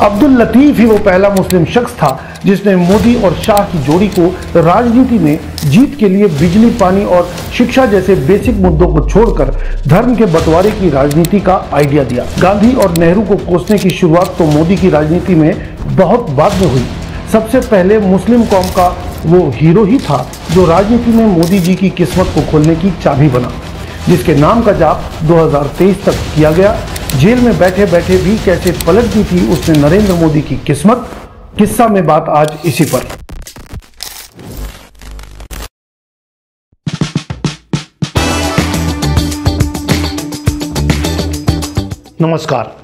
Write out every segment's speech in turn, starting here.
अब्दुल लतीफ ही वो पहला मुस्लिम शख्स था जिसने मोदी और शाह की जोड़ी को राजनीति में जीत के लिए बिजली, पानी और शिक्षा जैसे बेसिक मुद्दों को छोड़कर धर्म के बंटवारे की राजनीति का आइडिया दिया। गांधी और नेहरू को कोसने की शुरुआत तो मोदी की राजनीति में बहुत बाद में हुई। सबसे पहले मुस्लिम कौम का वो हीरो ही था जो राजनीति में मोदी जी की किस्मत को खोलने की चाबी बना, जिसके नाम का जाप 2023 तक किया गया। जेल में बैठे बैठे भी कैसे पलट दी थी उसने नरेंद्र मोदी की किस्मत। किस्सा में बात आज इसी पर। नमस्कार।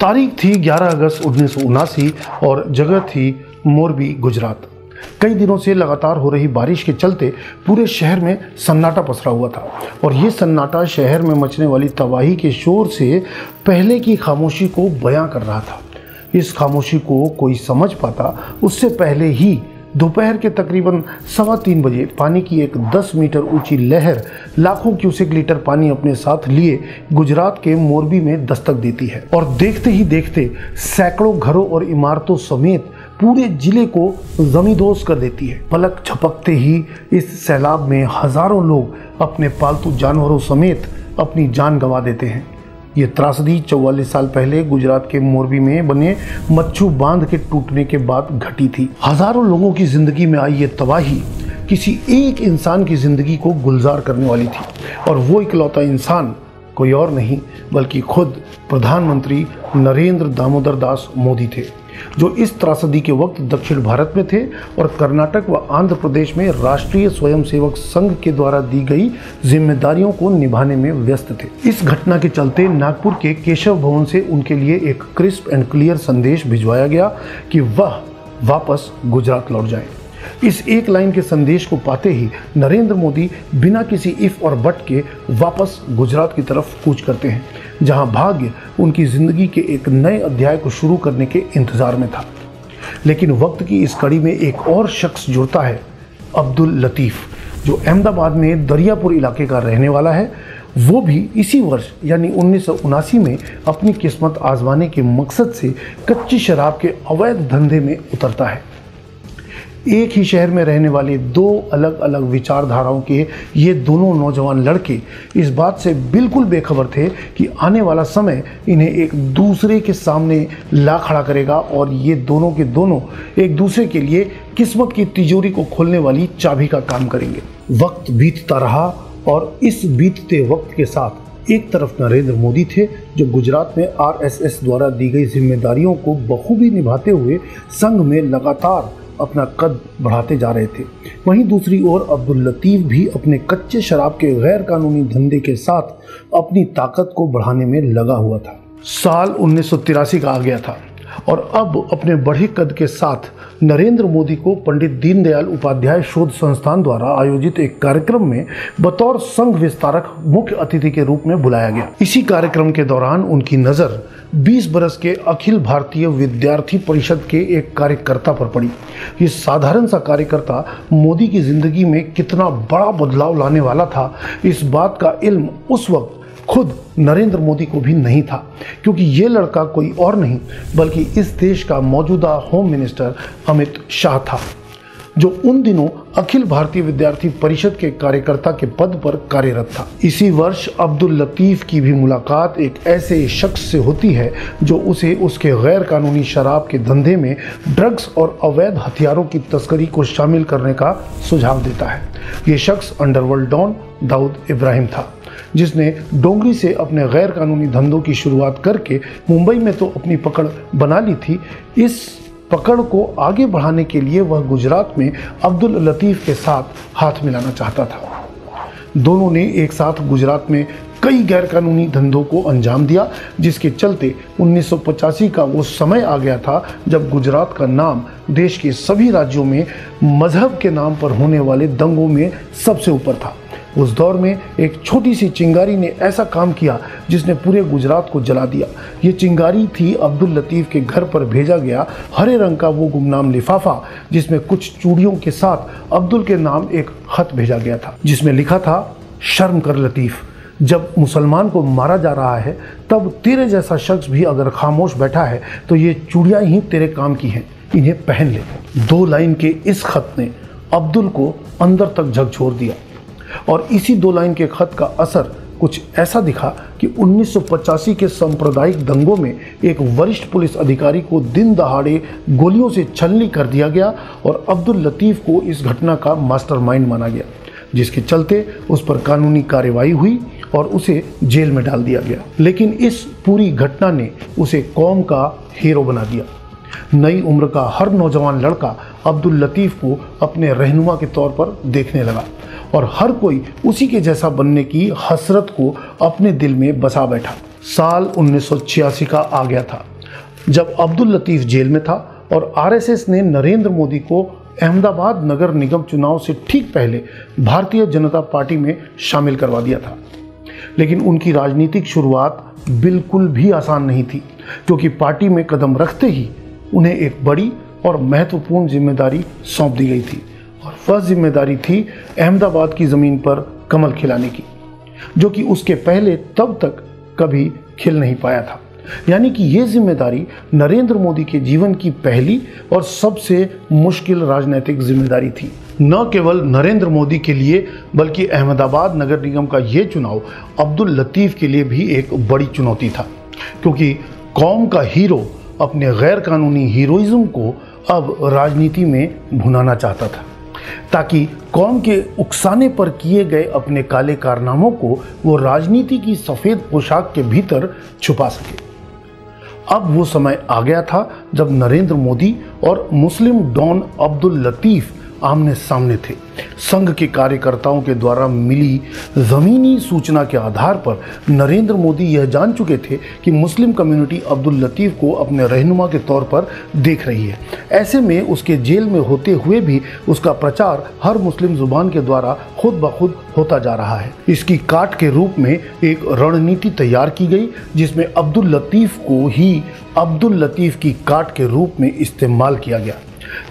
तारीख थी 11 अगस्त 1979 और जगह थी मोरबी, गुजरात। कई दिनों से लगातार हो रही बारिश के चलते पूरे शहर में सन्नाटा पसरा हुआ था और ये सन्नाटा शहर में मचने वाली तबाही के शोर से पहले की खामोशी को बयां कर रहा था। इस खामोशी को कोई समझ पाता उससे पहले ही दोपहर के तकरीबन 3:15 बजे पानी की एक 10 मीटर ऊंची लहर लाखों क्यूसेक लीटर पानी अपने साथ लिए गुजरात के मोरबी में दस्तक देती है और देखते ही देखते सैकड़ों घरों और इमारतों समेत पूरे जिले को जमींदोज कर देती है। पलक झपकते ही इस सैलाब में हजारों लोग अपने पालतू जानवरों समेत अपनी जान गंवा देते हैं। ये त्रासदी 44 साल पहले गुजरात के मोरबी में बने मच्छू बांध के टूटने के बाद घटी थी। हजारों लोगों की जिंदगी में आई ये तबाही किसी एक इंसान की जिंदगी को गुलजार करने वाली थी और वो इकलौता इंसान कोई और नहीं बल्कि खुद प्रधानमंत्री नरेंद्र दामोदर दास मोदी थे, जो इस त्रासदी के वक्त दक्षिण भारत में थे और कर्नाटक व आंध्र प्रदेश में राष्ट्रीय स्वयंसेवक संघ के द्वारा दी गई जिम्मेदारियों को निभाने में व्यस्त थे। इस घटना के चलते नागपुर के केशव भवन से उनके लिए एक क्रिस्प एंड क्लियर संदेश भिजवाया गया कि वह वापस गुजरात लौट जाएं। इस एक लाइन के संदेश को पाते ही नरेंद्र मोदी बिना किसी इफ और बट के वापस गुजरात की तरफ कूच करते हैं, जहां भाग्य उनकी जिंदगी के एक नए अध्याय को शुरू करने के इंतजार में था। लेकिन वक्त की इस कड़ी में एक और शख्स जुड़ता है, अब्दुल लतीफ, जो अहमदाबाद में दरियापुर इलाके का रहने वाला है। वो भी इसी वर्ष यानी 1979 में अपनी किस्मत आजमाने के मकसद से कच्ची शराब के अवैध धंधे में उतरता है। एक ही शहर में रहने वाले दो अलग अलग विचारधाराओं के ये दोनों नौजवान लड़के इस बात से बिल्कुल बेखबर थे कि आने वाला समय इन्हें एक दूसरे के सामने ला खड़ा करेगा और ये दोनों के दोनों एक दूसरे के लिए किस्मत की तिजोरी को खोलने वाली चाबी का काम करेंगे। वक्त बीतता रहा और इस बीतते वक्त के साथ एक तरफ नरेंद्र मोदी थे जो गुजरात में आरएसएस द्वारा दी गई जिम्मेदारियों को बखूबी निभाते हुए संघ में लगातार अपना कद बढ़ाते जा रहे थे। वहीं दूसरी ओर अब्दुल लतीफ भी अपने कच्चे शराब के गैर कानूनी धंधे के साथ अपनी ताकत को बढ़ाने में लगा हुआ था। साल 1983 का आ गया था और अब अपने बढ़े कद के साथ नरेंद्र मोदी को पंडित दीनदयाल उपाध्याय शोध संस्थान द्वारा आयोजित एक कार्यक्रम में बतौर संघ विस्तारक मुख्य अतिथि के रूप में बुलाया गया। इसी कार्यक्रम के दौरान उनकी नज़र 20 बरस के अखिल भारतीय विद्यार्थी परिषद के एक कार्यकर्ता पर पड़ी। ये साधारण सा कार्यकर्ता मोदी की जिंदगी में कितना बड़ा बदलाव लाने वाला था, इस बात का इल्म उस वक्त खुद नरेंद्र मोदी को भी नहीं था, क्योंकि ये लड़का कोई और नहीं बल्कि इस देश का मौजूदा होम मिनिस्टर अमित शाह था, जो उन दिनों अखिल भारतीय विद्यार्थी परिषद के कार्यकर्ता के पद पर कार्यरत था। इसी वर्ष अब्दुल लतीफ की भी मुलाकात एक ऐसे शख्स से होती है जो उसे उसके गैर कानूनी शराब के धंधे में ड्रग्स और अवैध हथियारों की तस्करी को शामिल करने का सुझाव देता है। ये शख्स अंडरवर्ल्ड डॉन दाऊद इब्राहिम था, जिसने डोंगरी से अपने गैर कानूनी धंधों की शुरुआत करके मुंबई में तो अपनी पकड़ बना ली थी। इस पकड़ को आगे बढ़ाने के लिए वह गुजरात में अब्दुल लतीफ के साथ हाथ मिलाना चाहता था। दोनों ने एक साथ गुजरात में कई गैर कानूनी धंधों को अंजाम दिया, जिसके चलते 1985 का वो समय आ गया था जब गुजरात का नाम देश के सभी राज्यों में मजहब के नाम पर होने वाले दंगों में सबसे ऊपर था। उस दौर में एक छोटी सी चिंगारी ने ऐसा काम किया जिसने पूरे गुजरात को जला दिया। ये चिंगारी थी अब्दुल लतीफ के घर पर भेजा गया हरे रंग का वो गुमनाम लिफाफा, जिसमें कुछ चूड़ियों के साथ अब्दुल के नाम एक खत भेजा गया था, जिसमें लिखा था, शर्म कर लतीफ, जब मुसलमान को मारा जा रहा है तब तेरे जैसा शख्स भी अगर खामोश बैठा है तो ये चूड़ियाँ ही तेरे काम की हैं, इन्हें पहन ले। 2 लाइन के इस खत ने अब्दुल को अंदर तक झकझोर दिया और इसी 2 लाइन के खत का असर कुछ ऐसा दिखा कि 1985 के सांप्रदायिक दंगों में एक वरिष्ठ पुलिस अधिकारी को दिन दहाड़े गोलियों से छलनी कर दिया गया और अब्दुल लतीफ़ को इस घटना का मास्टरमाइंड माना गया, जिसके चलते उस पर कानूनी कार्रवाई हुई और उसे जेल में डाल दिया गया। लेकिन इस पूरी घटना ने उसे कौम का हीरो बना दिया। नई उम्र का हर नौजवान लड़का अब्दुल लतीफ़ को अपने रहनुमा के तौर पर देखने लगा और हर कोई उसी के जैसा बनने की हसरत को अपने दिल में बसा बैठा। साल 1986 का आ गया था जब अब्दुल लतीफ़ जेल में था और आरएसएस ने नरेंद्र मोदी को अहमदाबाद नगर निगम चुनाव से ठीक पहले भारतीय जनता पार्टी में शामिल करवा दिया था। लेकिन उनकी राजनीतिक शुरुआत बिल्कुल भी आसान नहीं थी, क्योंकि पार्टी में कदम रखते ही उन्हें एक बड़ी और महत्वपूर्ण जिम्मेदारी सौंप दी गई थी और वह जिम्मेदारी थी अहमदाबाद की ज़मीन पर कमल खिलाने की, जो कि उसके पहले तब तक कभी खिल नहीं पाया था। यानी कि ये जिम्मेदारी नरेंद्र मोदी के जीवन की पहली और सबसे मुश्किल राजनीतिक जिम्मेदारी थी। न केवल नरेंद्र मोदी के लिए बल्कि अहमदाबाद नगर निगम का ये चुनाव अब्दुल लतीफ़ के लिए भी एक बड़ी चुनौती था, क्योंकि कौम का हीरो अपने गैर कानूनी हीरोइज्म को अब राजनीति में भुनाना चाहता था, ताकि कौम के उकसाने पर किए गए अपने काले कारनामों को वो राजनीति की सफ़ेद पोशाक के भीतर छुपा सके। अब वो समय आ गया था जब नरेंद्र मोदी और मुस्लिम डॉन अब्दुल लतीफ़ आमने सामने थे। संघ के कार्यकर्ताओं के द्वारा मिली ज़मीनी सूचना के आधार पर नरेंद्र मोदी यह जान चुके थे कि मुस्लिम कम्युनिटी अब्दुल लतीफ़ को अपने रहनुमा के तौर पर देख रही है। ऐसे में उसके जेल में होते हुए भी उसका प्रचार हर मुस्लिम जुबान के द्वारा खुद ब खुद होता जा रहा है। इसकी काट के रूप में एक रणनीति तैयार की गई, जिसमें अब्दुल लतीफ़ को ही अब्दुल लतीफ़ की काट के रूप में इस्तेमाल किया गया।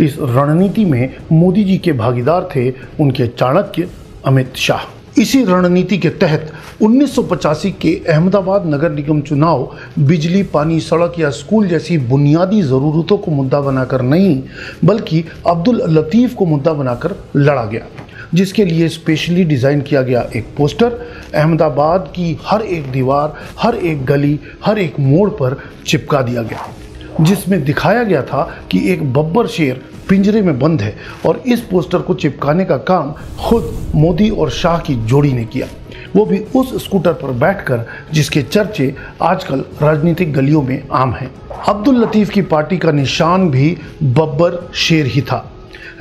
इस रणनीति में मोदी जी के भागीदार थे उनके चाणक्य अमित शाह। इसी रणनीति के तहत 1985 के अहमदाबाद नगर निगम चुनाव बिजली, पानी, सड़क या स्कूल जैसी बुनियादी ज़रूरतों को मुद्दा बनाकर नहीं, बल्कि अब्दुल लतीफ़ को मुद्दा बनाकर लड़ा गया, जिसके लिए स्पेशली डिज़ाइन किया गया एक पोस्टर अहमदाबाद की हर एक दीवार, हर एक गली, हर एक मोड़ पर चिपका दिया गया, जिसमें दिखाया गया था कि एक बब्बर शेर पिंजरे में बंद है और इस पोस्टर को चिपकाने का काम खुद मोदी और शाह की जोड़ी ने किया, वो भी उस स्कूटर पर बैठकर जिसके चर्चे आजकल राजनीतिक गलियों में आम हैं। अब्दुल लतीफ़ की पार्टी का निशान भी बब्बर शेर ही था,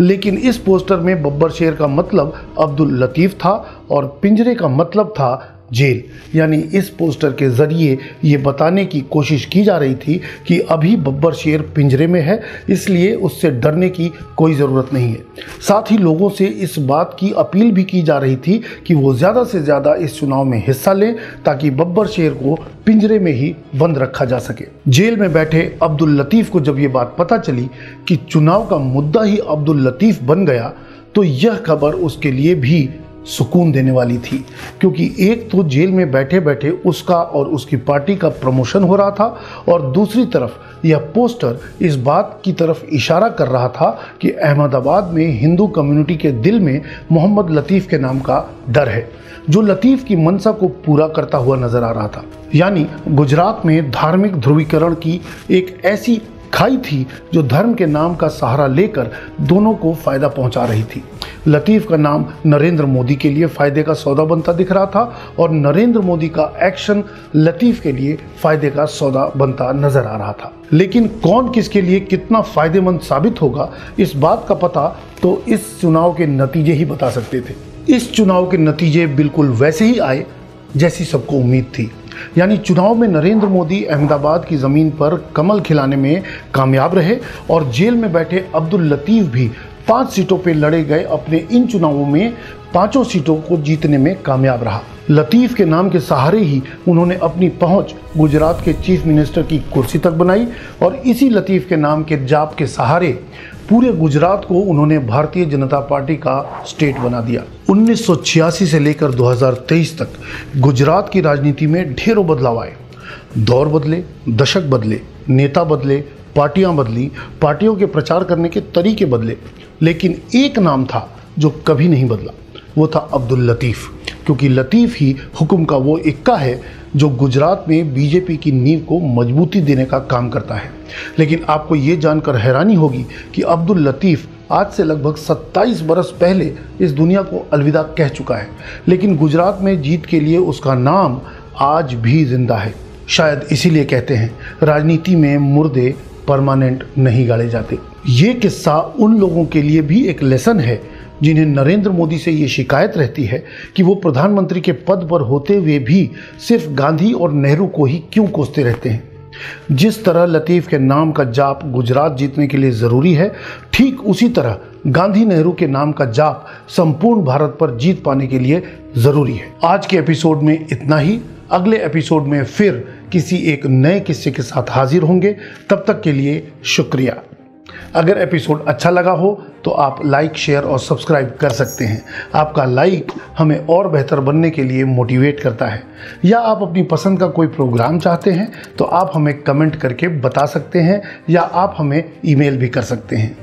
लेकिन इस पोस्टर में बब्बर शेर का मतलब अब्दुल लतीफ़ था और पिंजरे का मतलब था जेल। यानी इस पोस्टर के ज़रिए ये बताने की कोशिश की जा रही थी कि अभी बब्बर शेर पिंजरे में है, इसलिए उससे डरने की कोई ज़रूरत नहीं है। साथ ही लोगों से इस बात की अपील भी की जा रही थी कि वो ज़्यादा से ज़्यादा इस चुनाव में हिस्सा लें, ताकि बब्बर शेर को पिंजरे में ही बंद रखा जा सके। जेल में बैठे अब्दुल लतीफ़ को जब ये बात पता चली कि चुनाव का मुद्दा ही अब्दुल लतीफ़ बन गया, तो यह खबर उसके लिए भी सुकून देने वाली थी, क्योंकि एक तो जेल में बैठे बैठे उसका और उसकी पार्टी का प्रमोशन हो रहा था और दूसरी तरफ यह पोस्टर इस बात की तरफ इशारा कर रहा था कि अहमदाबाद में हिंदू कम्युनिटी के दिल में मोहम्मद लतीफ़ के नाम का डर है, जो लतीफ़ की मंशा को पूरा करता हुआ नजर आ रहा था। यानी गुजरात में धार्मिक ध्रुवीकरण की एक ऐसी खाई थी जो धर्म के नाम का सहारा लेकर दोनों को फ़ायदा पहुंचा रही थी। लतीफ़ का नाम नरेंद्र मोदी के लिए फ़ायदे का सौदा बनता दिख रहा था और नरेंद्र मोदी का एक्शन लतीफ़ के लिए फ़ायदे का सौदा बनता नज़र आ रहा था। लेकिन कौन किसके लिए कितना फ़ायदेमंद साबित होगा, इस बात का पता तो इस चुनाव के नतीजे ही बता सकते थे। इस चुनाव के नतीजे बिल्कुल वैसे ही आए जैसी सबको उम्मीद थी। यानी चुनाव में नरेंद्र मोदी अहमदाबाद की ज़मीन पर कमल खिलाने में कामयाब रहे और जेल में बैठे अब्दुल लतीफ़ भी 5 सीटों पर लड़े गए अपने इन चुनावों में 5 सीटों को जीतने में कामयाब रहा। लतीफ़ के नाम के सहारे ही उन्होंने अपनी पहुंच गुजरात के चीफ मिनिस्टर की कुर्सी तक बनाई और इसी लतीफ़ के नाम के जाप के सहारे पूरे गुजरात को उन्होंने भारतीय जनता पार्टी का स्टेट बना दिया। 1986 से लेकर 2023 तक गुजरात की राजनीति में ढेरों बदलाव आए। दौर बदले, दशक बदले, नेता बदले, पार्टियां बदली, पार्टियों के प्रचार करने के तरीके बदले, लेकिन एक नाम था जो कभी नहीं बदला, वो था अब्दुल लतीफ़। क्योंकि लतीफ़ ही हुक्म का वो इक्का है जो गुजरात में बीजेपी की नींव को मजबूती देने का काम करता है। लेकिन आपको ये जानकर हैरानी होगी कि अब्दुल लतीफ़ आज से लगभग 27 बरस पहले इस दुनिया को अलविदा कह चुका है, लेकिन गुजरात में जीत के लिए उसका नाम आज भी जिंदा है। शायद इसीलिए कहते हैं राजनीति में मुर्दे परमानेंट नहीं गाड़े जाते। ये किस्सा उन लोगों के लिए भी एक लेसन है जिन्हें नरेंद्र मोदी से ये शिकायत रहती है कि वो प्रधानमंत्री के पद पर होते हुए भी सिर्फ गांधी और नेहरू को ही क्यों कोसते रहते हैं। जिस तरह लतीफ़ के नाम का जाप गुजरात जीतने के लिए ज़रूरी है, ठीक उसी तरह गांधी नेहरू के नाम का जाप संपूर्ण भारत पर जीत पाने के लिए ज़रूरी है। आज के एपिसोड में इतना ही। अगले एपिसोड में फिर किसी एक नए किस्से के साथ हाजिर होंगे। तब तक के लिए शुक्रिया। अगर एपिसोड अच्छा लगा हो तो आप लाइक, शेयर और सब्सक्राइब कर सकते हैं। आपका लाइक हमें और बेहतर बनने के लिए मोटिवेट करता है। या आप अपनी पसंद का कोई प्रोग्राम चाहते हैं तो आप हमें कमेंट करके बता सकते हैं या आप हमें ईमेल भी कर सकते हैं।